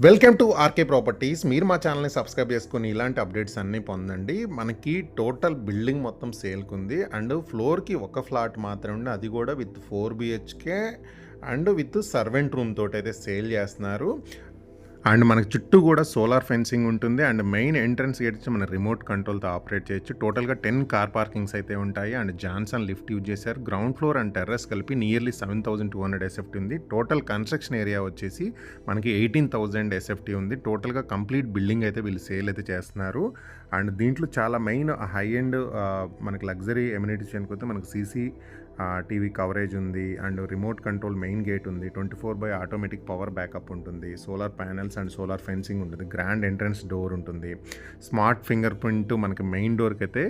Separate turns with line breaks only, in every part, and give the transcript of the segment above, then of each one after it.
Welcome to RK properties. మీరు మా ఛానల్ని సబ్స్క్రైబ్ చేసుకొని ఇలాంటి అప్డేట్స్ అన్నీ పొందండి. మనకి టోటల్ బిల్డింగ్ మొత్తం సేల్కి ఉంది అండ్ ఫ్లోర్కి ఒక ఫ్లాట్ మాత్రమే ఉంది, అది కూడా with 4 BHK and with servant room తోటి అయితే సేల్ చేస్తున్నారు. అండ్ మనకి చుట్టూ కూడా సోలార్ ఫెన్సింగ్ ఉంటుంది అండ్ మెయిన్ ఎంట్రన్స్ గేట్ వచ్చి మన రిమోట్ కంట్రోల్తో ఆపరేట్ చేయొచ్చు. టోటల్గా 10 కార్ పార్కింగ్స్ అయితే ఉంటాయి అండ్ జాన్సన్ లిఫ్ట్ యూజ్ చేశారు. గ్రౌండ్ ఫ్లోర్ అండ్ టెర్రస్ కలిపి నియర్లీ 7,200 SFT ఉంది. టోటల్ కన్స్ట్రక్షన్ ఏరియా వచ్చేసి మనకి 18,000 SFT ఉంది. టోటల్గా కంప్లీట్ బిల్డింగ్ అయితే వీళ్ళు సేల్ అయితే చేస్తున్నారు. అండ్ దీంట్లో చాలా మెయిన్ హై ఎండ్ మనకి లగ్జరీ ఎమ్యూనిటీస్ అనుకుంటే మనకి సీసీ టీవీ కవరేజ్ ఉంది and remote control main gate ఉంది. 24/7 ఆటోమేటిక్ పవర్ బ్యాకప్ ఉంటుంది. Solar panels and solar fencing ఉంటుంది. గ్రాండ్ ఎంట్రన్స్ డోర్ ఉంటుంది. స్మార్ట్ ఫింగర్ ప్రింట్ మనకి మెయిన్ డోర్కి అయితే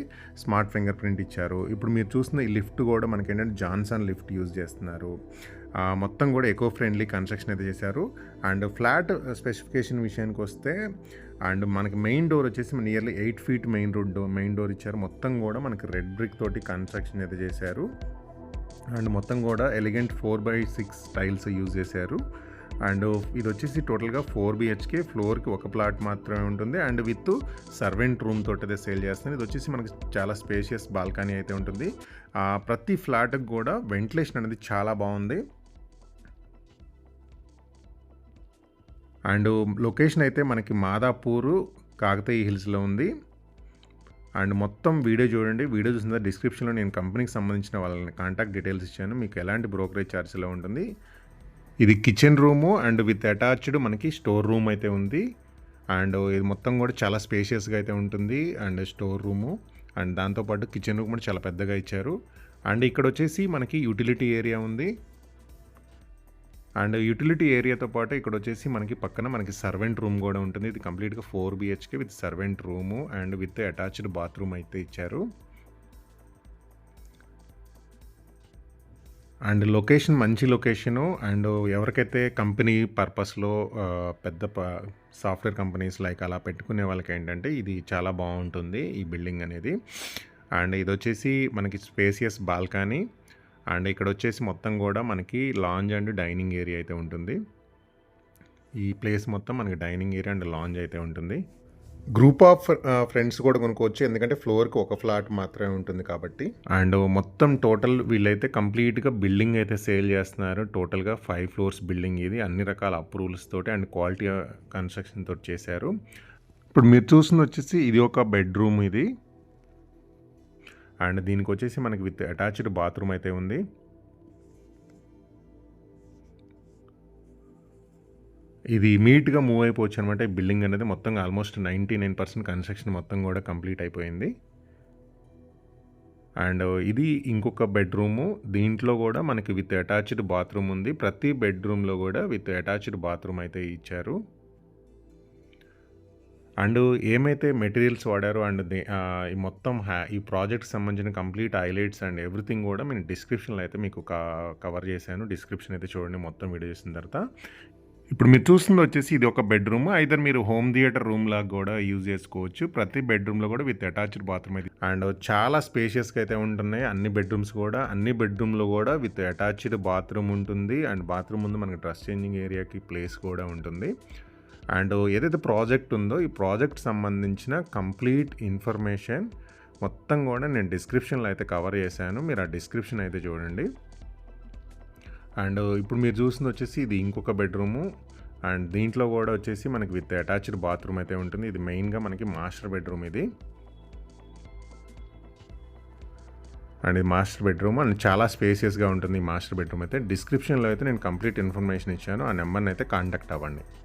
స్మార్ట్ ఫింగర్ ప్రింట్ ఇచ్చారు. ఇప్పుడు మీరు చూస్తున్న ఈ లిఫ్ట్ కూడా మనకి ఏంటంటే జాన్సన్ లిఫ్ట్ యూజ్ చేస్తున్నారు. మొత్తం కూడా ఎకో ఫ్రెండ్లీ కన్స్ట్రక్షన్ అయితే చేశారు. అండ్ ఫ్లాట్ స్పెసిఫికేషన్ విషయానికి వస్తే అండ్ మనకి మెయిన్ డోర్ వచ్చేసి నియర్లీ 8 feet మెయిన్ డోర్ ఇచ్చారు. మొత్తం కూడా మనకి రెడ్ బ్రిక్ తోటి కన్స్ట్రక్షన్ అయితే చేశారు. అండ్ మొత్తం కూడా ఎలిగెంట్ 4/6 టైల్స్ యూజ్ చేశారు. అండ్ ఇది వచ్చేసి టోటల్గా 4 BHK, ఫ్లోర్కి ఒక ప్లాట్ మాత్రమే ఉంటుంది అండ్ విత్ సర్వెంట్ రూమ్ తోటి అయితే సేల్ చేస్తుంది. ఇది వచ్చేసి మనకి చాలా స్పేషియస్ బాల్కనీ అయితే ఉంటుంది. ప్రతి ఫ్లాట్కి కూడా వెంటిలేషన్ అనేది చాలా బాగుంది. అండ్ లొకేషన్ అయితే మనకి మాదాపూర్ కాకతీయ హిల్స్లో ఉంది. అండ్ మొత్తం వీడియో చూడండి. వీడియో చూసిన డిస్క్రిప్షన్లో నేను కంపెనీకి సంబంధించిన వాళ్ళని కాంటాక్ట్ డీటెయిల్స్ ఇచ్చాను. మీకు ఎలాంటి బ్రోకరేజ్ ఛార్జ్లో ఉంటుంది. ఇది kitchen room and with attached మనకి స్టోర్ రూమ్ అయితే ఉంది. అండ్ ఇది మొత్తం కూడా చాలా స్పేషియస్గా అయితే ఉంటుంది అండ్ స్టోర్ రూము అండ్ దాంతోపాటు కిచెన్ రూమ్ కూడా చాలా పెద్దగా ఇచ్చారు. అండ్ ఇక్కడ వచ్చేసి మనకి యూటిలిటీ ఏరియా ఉంది. అండ్ యూటిలిటీ ఏరియాతో పాటు ఇక్కడ వచ్చేసి మనకి పక్కన మనకి సర్వెంట్ రూమ్ కూడా ఉంటుంది. ఇది కంప్లీట్గా 4 BHK with servant room and with attached bathroom అయితే ఇచ్చారు. అండ్ లొకేషన్ మంచి లొకేషను. అండ్ ఎవరికైతే కంపెనీ పర్పస్లో పెద్ద సాఫ్ట్వేర్ కంపెనీస్ లైక్ అలా పెట్టుకునే వాళ్ళకి ఏంటంటే ఇది చాలా బాగుంటుంది ఈ బిల్డింగ్ అనేది. అండ్ ఇది వచ్చేసి మనకి స్పేసియస్ బాల్కనీ అండ్ ఇక్కడ వచ్చేసి మొత్తం కూడా మనకి లాంజ్ అండ్ డైనింగ్ ఏరియా అయితే ఉంటుంది. ఈ ప్లేస్ మొత్తం మనకి డైనింగ్ ఏరియా అండ్ లాంజ్ అయితే ఉంటుంది. గ్రూప్ ఆఫ్ ఫ్రెండ్స్ కూడా కొనుక్కోవచ్చు, ఎందుకంటే ఫ్లోర్కి ఒక ఫ్లాట్ మాత్రమే ఉంటుంది కాబట్టి. అండ్ మొత్తం టోటల్ వీళ్ళైతే కంప్లీట్గా బిల్డింగ్ అయితే సేల్ చేస్తున్నారు. టోటల్గా 5 floors బిల్డింగ్ ఇది. అన్ని రకాల అప్రూవల్స్ తోటి అండ్ క్వాలిటీ కన్స్ట్రక్షన్ తోటి చేశారు. ఇప్పుడు మీరు చూస్తుంది వచ్చేసి ఇది ఒక బెడ్రూమ్ ఇది. అండ్ దీనికి వచ్చేసి మనకి విత్ అటాచ్డ్ బాత్రూమ్ అయితే ఉంది. ఇది ఇమీడియట్గా మూవ్ అయిపోవచ్చు అనమాట. ఈ బిల్డింగ్ అనేది మొత్తం ఆల్మోస్ట్ 99% కన్స్ట్రక్షన్ మొత్తం కూడా కంప్లీట్ అయిపోయింది. అండ్ ఇది ఇంకొక బెడ్రూము. దీంట్లో కూడా మనకి విత్ అటాచ్డ్ బాత్రూమ్ ఉంది. ప్రతి బెడ్రూమ్లో కూడా విత్ అటాచ్డ్ బాత్రూమ్ అయితే ఇచ్చారు. అండ్ ఏమైతే మెటీరియల్స్ వాడారో అండ్ ఈ మొత్తం ఈ ప్రాజెక్ట్కి సంబంధించిన కంప్లీట్ హైలైట్స్ అండ్ ఎవ్రీథింగ్ కూడా నేను డిస్క్రిప్షన్లో అయితే మీకు కవర్ చేశాను. డిస్క్రిప్షన్ అయితే చూడండి మొత్తం వీడియో చేసిన తర్వాత. ఇప్పుడు మీరు చూస్తుంది వచ్చేసి ఇది ఒక బెడ్రూమ్. ఐదర్ మీరు హోమ్ థియేటర్ రూమ్ లాగా కూడా యూజ్ చేసుకోవచ్చు. ప్రతి బెడ్రూమ్లో కూడా విత్ అటాచ్డ్ బాత్రూమ్ అయితే అండ్ చాలా స్పేషియస్గా అయితే ఉంటున్నాయి అన్ని బెడ్రూమ్స్ కూడా. అన్ని బెడ్రూమ్లో కూడా విత్ అటాచ్డ్ బాత్రూమ్ ఉంటుంది అండ్ బాత్రూమ్ ముందు మనకి డ్రెస్ చేంజింగ్ ఏరియాకి ప్లేస్ కూడా ఉంటుంది. అండ్ ఏదైతే ప్రాజెక్ట్ ఉందో ఈ ప్రాజెక్ట్ సంబంధించిన కంప్లీట్ ఇన్ఫర్మేషన్ మొత్తం కూడా నేను డిస్క్రిప్షన్లో అయితే కవర్ చేశాను. మీరు ఆ డిస్క్రిప్షన్ అయితే చూడండి. అండ్ ఇప్పుడు మీరు చూస్తుంది వచ్చేసి ఇది ఇంకొక బెడ్రూము అండ్ దీంట్లో కూడా వచ్చేసి మనకి విత్ అటాచ్డ్ బాత్రూమ్ అయితే ఉంటుంది. ఇది మెయిన్గా మనకి మాస్టర్ బెడ్రూమ్ ఇది. అండ్ ఇది మాస్టర్ బెడ్రూమ్ అండ్ చాలా స్పేసియస్గా ఉంటుంది ఈ మాస్టర్ బెడ్రూమ్ అయితే. డిస్క్రిప్షన్లో అయితే నేను కంప్లీట్ ఇన్ఫర్మేషన్ ఇచ్చాను. ఆ నెంబర్ని అయితే కాంటాక్ట్ అవ్వండి.